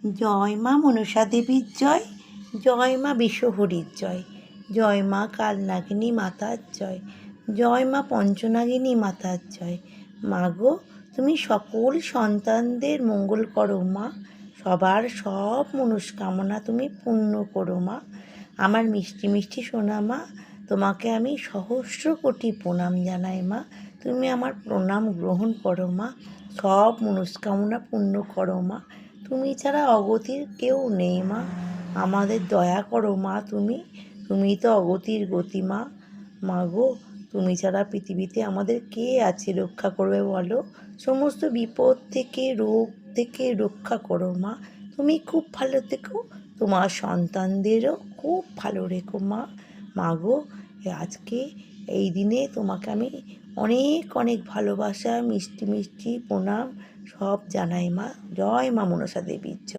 জয় মা মনসা দেবীর জয়, জয় মা বিশ্বহরীর জয়, জয় মা কালনাগিনী মাতার জয়, জয় মা পঞ্চনাগিনী মাতার জয়। মা গো, তুমি সকল সন্তানদের মঙ্গল করো মা, সবার সব মনস্কামনা তুমি পূর্ণ করো মা। আমার মিষ্টি মিষ্টি সোনা মা, তোমাকে আমি সহস্র কোটি প্রণাম জানাই মা। তুমি আমার প্রণাম গ্রহণ করো মা, সব মনস্কামনা পূর্ণ করো মা। তুমি ছাড়া অগতির কেউ নেই মা, আমাদের দয়া করো মা। তুমি তো অগতির গতি মা। মা গো, তুমি ছাড়া পৃথিবীতে আমাদের কে আছে রক্ষা করবে বলো? সমস্ত বিপদ থেকে, রোগ থেকে রক্ষা করো মা। তুমি খুব ভালো থেকো, তোমার সন্তানদেরও খুব ভালো রেখো মা। মা গো, আজকে এই দিনে তোমাকে আমি অনেক অনেক ভালোবাসা, মিষ্টি মিষ্টি প্রণাম সব জানাই মা। জয় মা মনসা দেবীর জয়।